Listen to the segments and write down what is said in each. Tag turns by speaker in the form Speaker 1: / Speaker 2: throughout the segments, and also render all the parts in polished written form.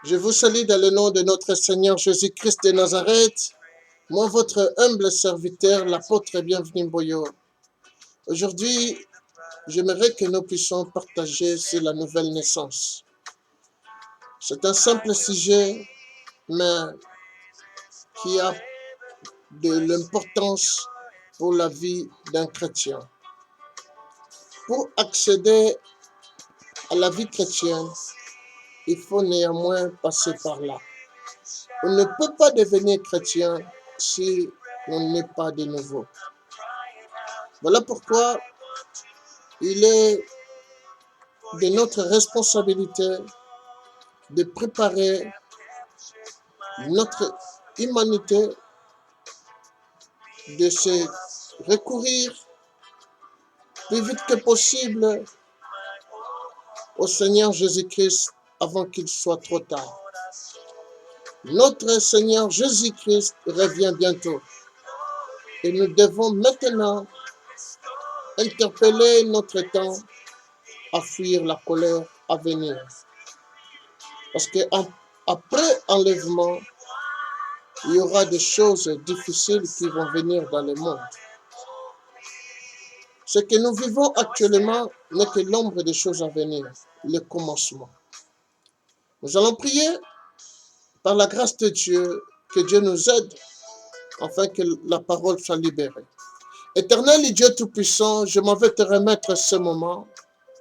Speaker 1: Je vous salue dans le nom de notre Seigneur Jésus-Christ de Nazareth. Moi, votre humble serviteur, l'apôtre Bienvenu Boyo. Aujourd'hui, j'aimerais que nous puissions partager sur la nouvelle naissance. C'est un simple sujet, mais qui a de l'importance pour la vie d'un chrétien. Pour accéder à la vie chrétienne, il faut néanmoins passer par là. On ne peut pas devenir chrétien si on n'est pas de nouveau. Voilà pourquoi il est de notre responsabilité de préparer notre humanité, de se recourir plus vite que possible au Seigneur Jésus-Christ avant qu'il soit trop tard. Notre Seigneur Jésus-Christ revient bientôt et nous devons maintenant interpeller notre temps à fuir la colère à venir. Parce qu'après enlèvement, il y aura des choses difficiles qui vont venir dans le monde. Ce que nous vivons actuellement n'est que l'ombre des choses à venir, le commencement. Nous allons prier par la grâce de Dieu, que Dieu nous aide afin que la parole soit libérée. Éternel et Dieu Tout-Puissant, je m'en vais te remettre ce moment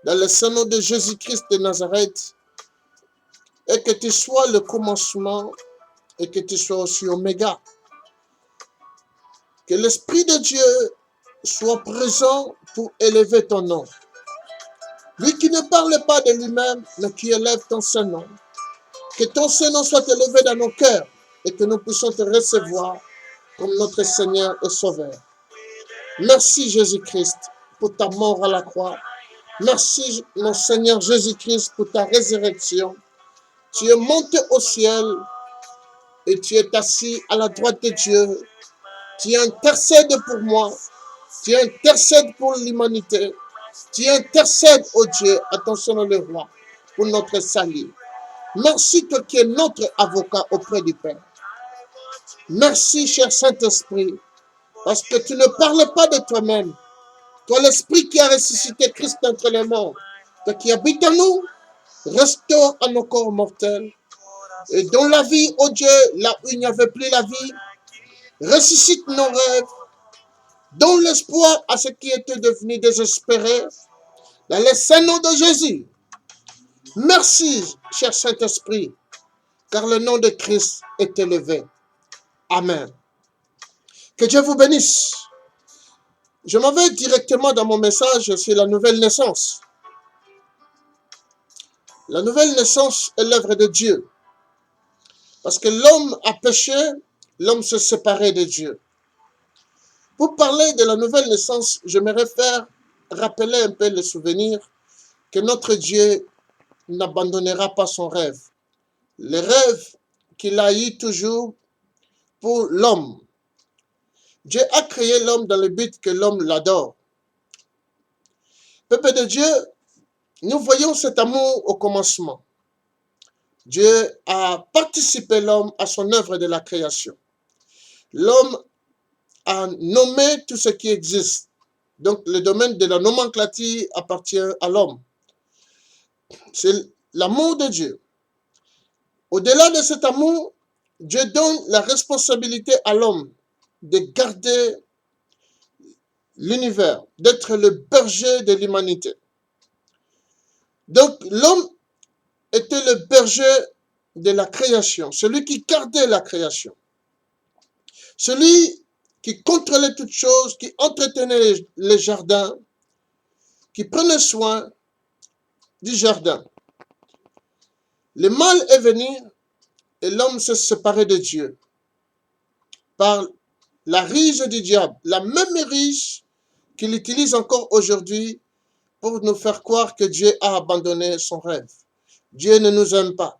Speaker 1: dans le Saint nom de Jésus-Christ de Nazareth, et que tu sois le commencement et que tu sois aussi Oméga. Que l'Esprit de Dieu soit présent pour élever ton nom. Lui qui ne parle pas de lui-même, mais qui élève ton Saint-Nom. Que ton Saint-Nom soit élevé dans nos cœurs et que nous puissions te recevoir comme notre Seigneur et Sauveur. Merci Jésus-Christ pour ta mort à la croix. Merci mon Seigneur Jésus-Christ pour ta résurrection. Tu es monté au ciel et tu es assis à la droite de Dieu. Tu intercèdes pour moi. Tu intercèdes pour l'humanité. Tu intercèdes, oh Dieu, attention le roi, pour notre salut. Merci toi qui es notre avocat auprès du Père. Merci, cher Saint-Esprit, parce que tu ne parles pas de toi-même. Toi, l'Esprit qui a ressuscité Christ entre les morts, toi qui habites en nous, restaure à nos corps mortels. Et dans la vie, oh Dieu, là où il n'y avait plus la vie, ressuscite nos rêves, donne l'espoir à ceux qui étaient devenus désespérés, dans le Saint-Nom de Jésus. Merci, cher Saint-Esprit, car le nom de Christ est élevé. Amen. Que Dieu vous bénisse. Je m'en vais directement dans mon message sur la nouvelle naissance. La nouvelle naissance est l'œuvre de Dieu. Parce que l'homme a péché, l'homme s'est séparé de Dieu. Pour parler de la nouvelle naissance, je me réfère, rappeler un peu le souvenir que notre Dieu n'abandonnera pas son rêve. Le rêve qu'il a eu toujours pour l'homme. Dieu a créé l'homme dans le but que l'homme l'adore. Peuple de Dieu, nous voyons cet amour au commencement. Dieu a participé l'homme à son œuvre de la création. L'homme a nommé tout ce qui existe. Donc, le domaine de la nomenclature appartient à l'homme. C'est l'amour de Dieu. Au-delà de cet amour, Dieu donne la responsabilité à l'homme de garder l'univers, d'être le berger de l'humanité. Donc, l'homme était le berger de la création, celui qui gardait la création, celui qui contrôlait toutes choses, qui entretenait les jardins, qui prenait soin du jardin. Le mal est venu et l'homme s'est séparé de Dieu par la ruse du diable, la même ruse qu'il utilise encore aujourd'hui pour nous faire croire que Dieu a abandonné son rêve. Dieu ne nous aime pas.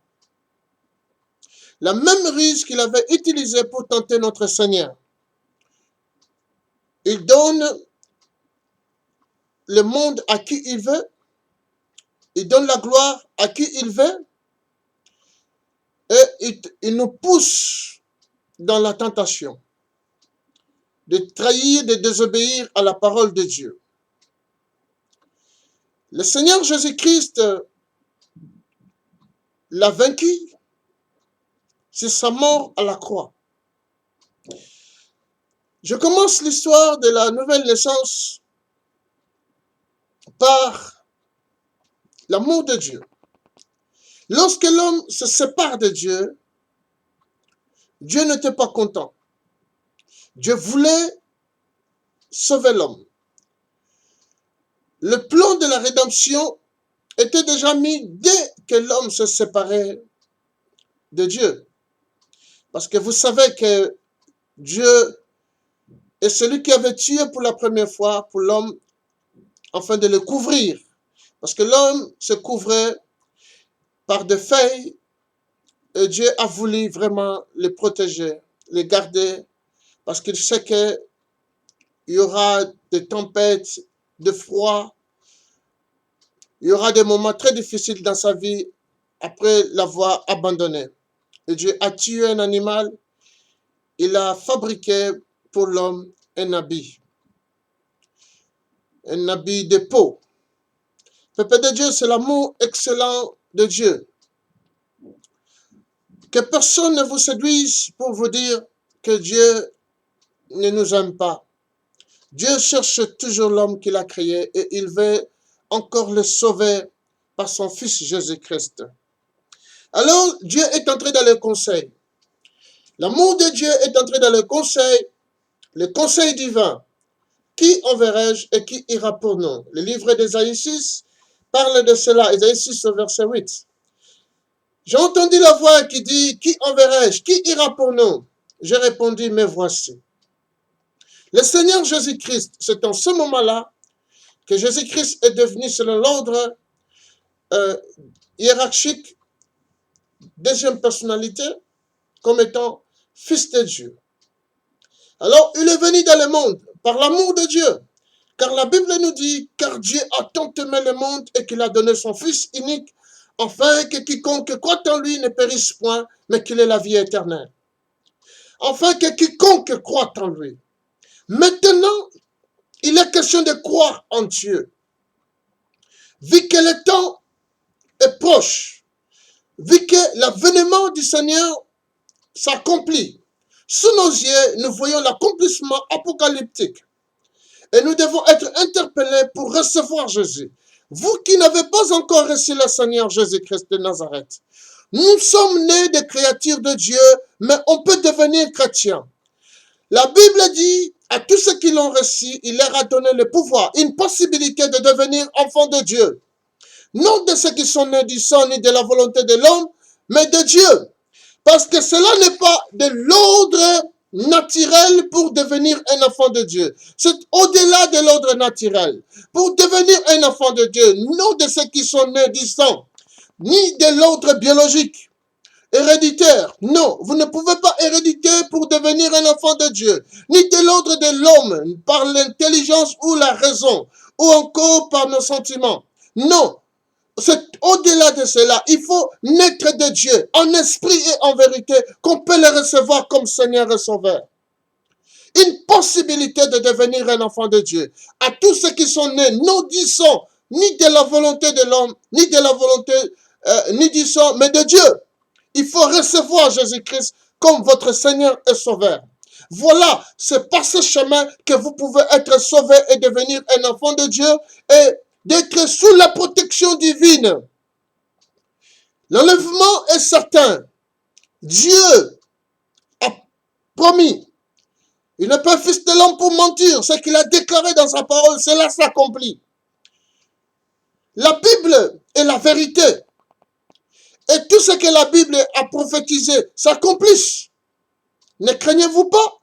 Speaker 1: La même ruse qu'il avait utilisée pour tenter notre Seigneur. Il donne le monde à qui il veut. Il donne la gloire à qui il veut. et il nous pousse dans la tentation de trahir, de désobéir à la parole de Dieu. Le Seigneur Jésus-Christ l'a vaincu, c'est sa mort à la croix. Je commence l'histoire de la nouvelle naissance par l'amour de Dieu. Lorsque l'homme se sépare de Dieu, Dieu n'était pas content. Dieu voulait sauver l'homme. Le plan de la rédemption était déjà mis dès que l'homme se séparait de Dieu. Parce que vous savez que Dieu est celui qui avait tué pour la première fois pour l'homme afin de le couvrir. Parce que l'homme se couvrait par des feuilles et Dieu a voulu vraiment les protéger, les garder, parce qu'il sait qu'il y aura des tempêtes, de froid, il y aura des moments très difficiles dans sa vie après l'avoir abandonné. Et Dieu a tué un animal, il a fabriqué pour l'homme un habit de peau. Peuple de Dieu, c'est l'amour excellent de Dieu. Que personne ne vous séduise pour vous dire que Dieu ne nous aime pas. Dieu cherche toujours l'homme qu'il a créé et il veut encore le sauver par son Fils Jésus-Christ. Alors, Dieu est entré dans le conseil. L'amour de Dieu est entré dans le conseil divin. Qui enverrai-je et qui ira pour nous? Le livre d'Ésaïe 6 parle de cela, Ésaïe 6, verset 8. J'ai entendu la voix qui dit, qui enverrai-je? Qui ira pour nous? J'ai répondu, mais voici. Le Seigneur Jésus-Christ, c'est en ce moment-là que Jésus-Christ est devenu, selon l'ordre hiérarchique, deuxième personnalité, comme étant Fils de Dieu. Alors, il est venu dans le monde par l'amour de Dieu. Car la Bible nous dit, car Dieu a tant aimé le monde et qu'il a donné son Fils unique, afin que quiconque croit en lui ne périsse point, mais qu'il ait la vie éternelle. Afin que quiconque croit en lui. Maintenant, il est question de croire en Dieu. Vu que le temps est proche, vu que l'avènement du Seigneur s'accomplit, sous nos yeux, nous voyons l'accomplissement apocalyptique. Et nous devons être interpellés pour recevoir Jésus. Vous qui n'avez pas encore reçu le Seigneur Jésus-Christ de Nazareth, nous sommes nés des créatures de Dieu, mais on peut devenir chrétien. La Bible dit, à tous ceux qui l'ont reçu, il leur a donné le pouvoir, une possibilité de devenir enfants de Dieu. Non de ceux qui sont nés du sang ni de la volonté de l'homme, mais de Dieu. Parce que cela n'est pas de l'ordre naturel pour devenir un enfant de Dieu. C'est au-delà de l'ordre naturel. Pour devenir un enfant de Dieu, non de ceux qui sont nés du sang, ni de l'ordre biologique, héréditaire. Non, vous ne pouvez pas héréditer pour devenir un enfant de Dieu, ni de l'ordre de l'homme, par l'intelligence ou la raison, ou encore par nos sentiments. Non. C'est au-delà de cela. Il faut naître de Dieu, en esprit et en vérité, qu'on peut le recevoir comme Seigneur et Sauveur. Une possibilité de devenir un enfant de Dieu. À tous ceux qui sont nés, non du sang, ni de la volonté de l'homme, ni de la volonté, ni du sang, mais de Dieu. Il faut recevoir Jésus-Christ comme votre Seigneur et Sauveur. Voilà, c'est par ce chemin que vous pouvez être sauvé et devenir un enfant de Dieu et d'être sous la protection divine. L'enlèvement est certain. Dieu a promis. Il n'est pas fils de l'homme pour mentir. Ce qu'il a déclaré dans sa parole, cela s'accomplit. La Bible est la vérité. Et tout ce que la Bible a prophétisé s'accomplisse. Ne craignez-vous pas?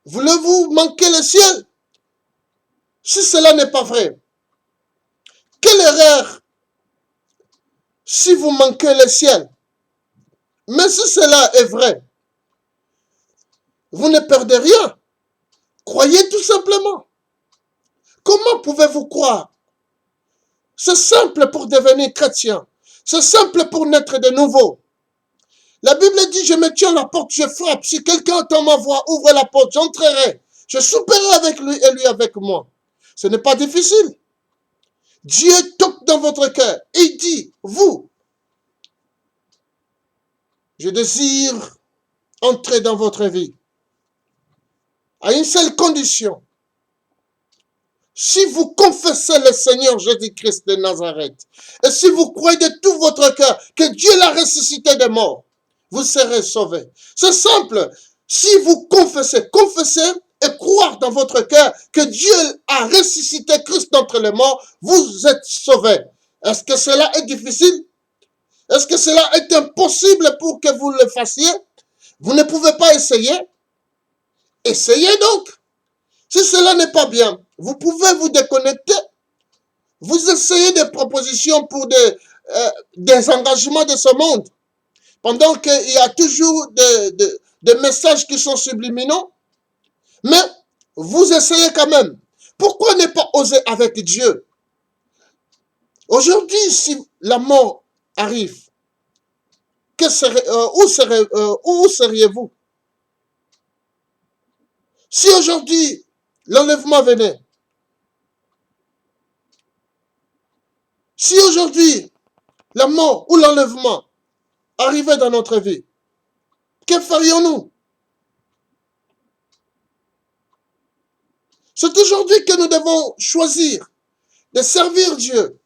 Speaker 1: Voulez-vous manquer le ciel? Si cela n'est pas vrai, quelle erreur si vous manquez le ciel? Mais si cela est vrai, vous ne perdez rien. Croyez tout simplement. Comment pouvez-vous croire? C'est simple pour devenir chrétien. C'est simple pour naître de nouveau. La Bible dit, je me tiens à la porte, je frappe. Si quelqu'un entend ma voix, ouvre la porte, j'entrerai. Je souperai avec lui et lui avec moi. Ce n'est pas difficile. Dieu toque dans votre cœur et dit, vous, je désire entrer dans votre vie à une seule condition. Si vous confessez le Seigneur Jésus-Christ de Nazareth, et si vous croyez de tout votre cœur que Dieu l'a ressuscité des morts, vous serez sauvés. C'est simple. Si vous confessez et croire dans votre cœur que Dieu a ressuscité Christ d'entre les morts, vous êtes sauvés. Est-ce que cela est difficile? Est-ce que cela est impossible pour que vous le fassiez? Vous ne pouvez pas essayer? Essayez donc. Si cela n'est pas bien, vous pouvez vous déconnecter. Vous essayez des propositions pour des engagements de ce monde. Pendant qu'il y a toujours des messages qui sont subliminaux. Mais vous essayez quand même. Pourquoi ne pas oser avec Dieu? Aujourd'hui, si la mort arrive, où seriez-vous? Si aujourd'hui, l'enlèvement venait, si aujourd'hui, la mort ou l'enlèvement arrivait dans notre vie, que ferions-nous? C'est aujourd'hui que nous devons choisir de servir Dieu.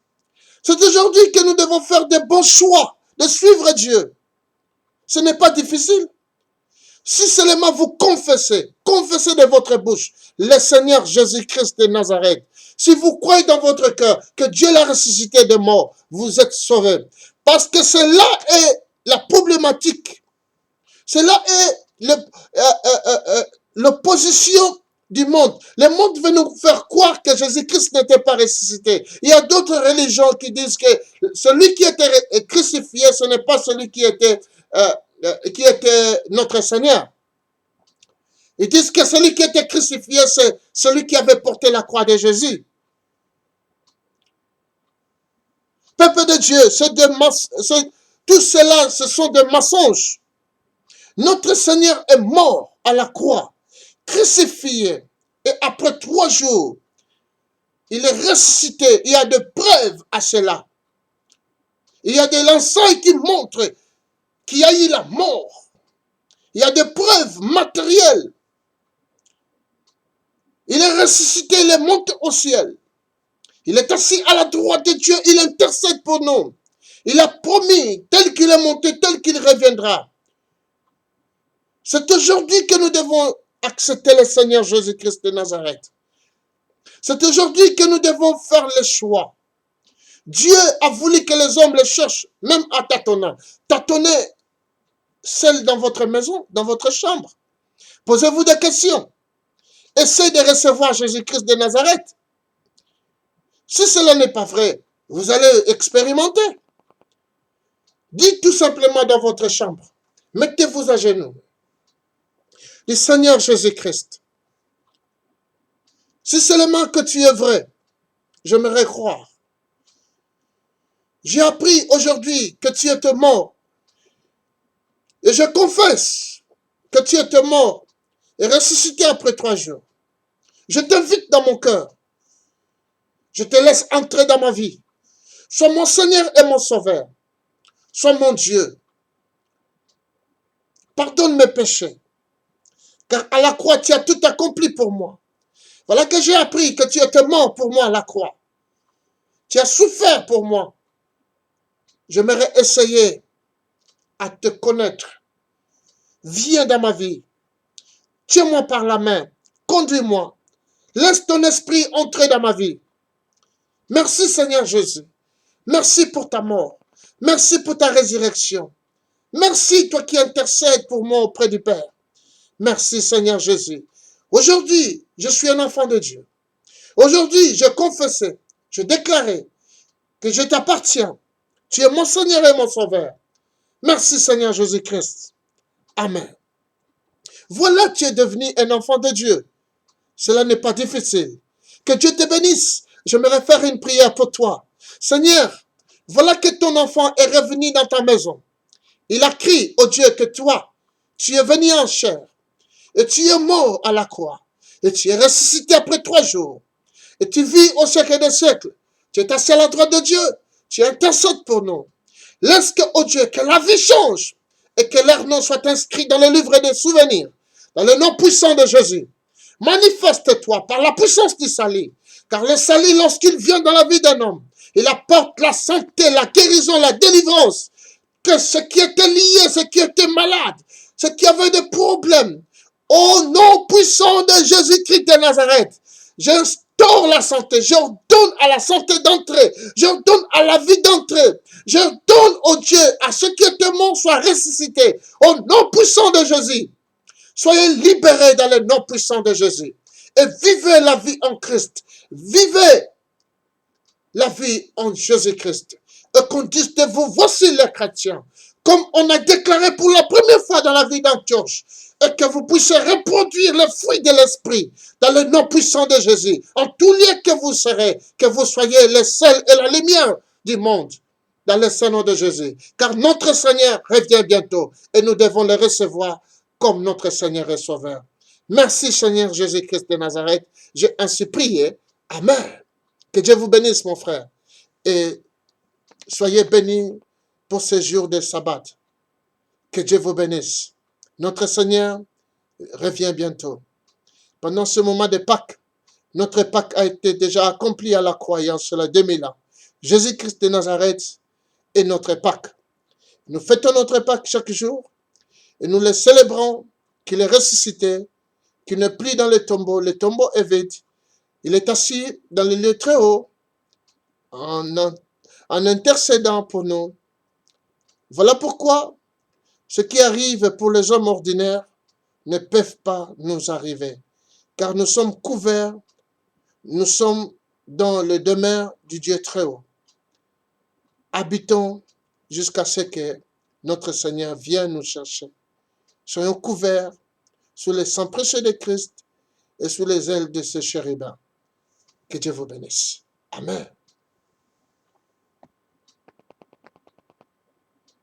Speaker 1: C'est aujourd'hui que nous devons faire de bons choix, de suivre Dieu. Ce n'est pas difficile. Si seulement vous confessez de votre bouche le Seigneur Jésus-Christ de Nazareth, si vous croyez dans votre cœur que Dieu l'a ressuscité des morts, vous êtes sauvés. Parce que cela est la problématique. Cela est l'opposition du monde. Le monde veut nous faire croire que Jésus-Christ n'était pas ressuscité. Il y a d'autres religions qui disent que celui qui était crucifié, ce n'est pas celui qui était notre Seigneur. Ils disent que celui qui était crucifié, c'est celui qui avait porté la croix de Jésus. Peuple de Dieu, tout cela, ce sont des mensonges. Notre Seigneur est mort à la croix, crucifié, et après 3 jours, il est ressuscité. Il y a des preuves à cela. Il y a des enseignes qui montrent qu'il y a eu la mort. Il y a des preuves matérielles. Il est ressuscité, il est monté au ciel. Il est assis à la droite de Dieu, il intercède pour nous. Il a promis, tel qu'il est monté, tel qu'il reviendra. C'est aujourd'hui que nous devons accepter le Seigneur Jésus-Christ de Nazareth. C'est aujourd'hui que nous devons faire le choix. Dieu a voulu que les hommes le cherchent, même à tâtonnant. Tâtonnez seul dans votre maison, dans votre chambre. Posez-vous des questions. Essayez de recevoir Jésus-Christ de Nazareth. Si cela n'est pas vrai, vous allez expérimenter. Dites tout simplement dans votre chambre. Mettez-vous à genoux. Dis Seigneur Jésus-Christ, si seulement que tu es vrai, j'aimerais croire. J'ai appris aujourd'hui que tu étais mort. Et je confesse que tu étais mort et ressuscité après 3 jours. Je t'invite dans mon cœur. Je te laisse entrer dans ma vie. Sois mon Seigneur et mon Sauveur. Sois mon Dieu. Pardonne mes péchés. Car à la croix, tu as tout accompli pour moi. Voilà que j'ai appris que tu étais mort pour moi à la croix. Tu as souffert pour moi. J'aimerais essayer à te connaître. Viens dans ma vie. Tiens-moi par la main. Conduis-moi. Laisse ton esprit entrer dans ma vie. Merci Seigneur Jésus. Merci pour ta mort. Merci pour ta résurrection. Merci toi qui intercèdes pour moi auprès du Père. Merci Seigneur Jésus. Aujourd'hui, je suis un enfant de Dieu. Aujourd'hui, je confessais, je déclarais que je t'appartiens. Tu es mon Seigneur et mon Sauveur. Merci Seigneur Jésus-Christ. Amen. Voilà, tu es devenu un enfant de Dieu. Cela n'est pas difficile. Que Dieu te bénisse. J'aimerais faire une prière pour toi. Seigneur, voilà que ton enfant est revenu dans ta maison. Il a crié au Dieu que toi, tu es venu en chair, et tu es mort à la croix, et tu es ressuscité après 3 jours, et tu vis au siècle des siècles. Tu es assis à la droite de Dieu, tu intercèdes pour nous. Laisse que, oh Dieu, que la vie change, et que leur nom soit inscrit dans le livre des souvenirs, dans le nom puissant de Jésus. Manifeste-toi par la puissance du salut, car le salut, lorsqu'il vient dans la vie d'un homme, il apporte la santé, la guérison, la délivrance, que ce qui était lié, ce qui était malade, ce qui avait des problèmes, au nom puissant de Jésus-Christ de Nazareth, j'instaure la santé, je donne à la santé d'entrée, je donne à la vie d'entrée, je donne au Dieu, à ceux qui étaient morts soient ressuscités, au nom puissant de Jésus. Soyez libérés dans le nom puissant de Jésus. Et vivez la vie en Christ. Vivez la vie en Jésus-Christ. Et qu'on dise de vous, voici les chrétiens. Comme on a déclaré pour la première fois dans la vie d'Antioche. Et que vous puissiez reproduire le fruit de l'Esprit dans le nom puissant de Jésus. En tout lieu que vous serez, que vous soyez les sels et la lumière du monde. Dans le Saint-Nom de Jésus. Car notre Seigneur revient bientôt. Et nous devons le recevoir comme notre Seigneur et Sauveur. Merci Seigneur Jésus-Christ de Nazareth. J'ai ainsi prié. Amen. Que Dieu vous bénisse mon frère. Et soyez bénis pour ces jours de sabbat. Que Dieu vous bénisse. Notre Seigneur revient bientôt. Pendant ce moment de Pâques, notre Pâques a été déjà accompli à la croyance sur les 2000 ans. Jésus-Christ de Nazareth est notre Pâques. Nous fêtons notre Pâques chaque jour et nous le célébrons qu'il est ressuscité, qu'il n'est plus dans le tombeau est vide. Il est assis dans le lieu très haut en intercédant pour nous. Voilà pourquoi ce qui arrive pour les hommes ordinaires ne peuvent pas nous arriver, car nous sommes couverts, nous sommes dans le demeure du Dieu très haut. Habitons jusqu'à ce que notre Seigneur vienne nous chercher. Soyons couverts sous le sang précieux de Christ et sous les ailes de ce chérubin. Que Dieu vous bénisse. Amen.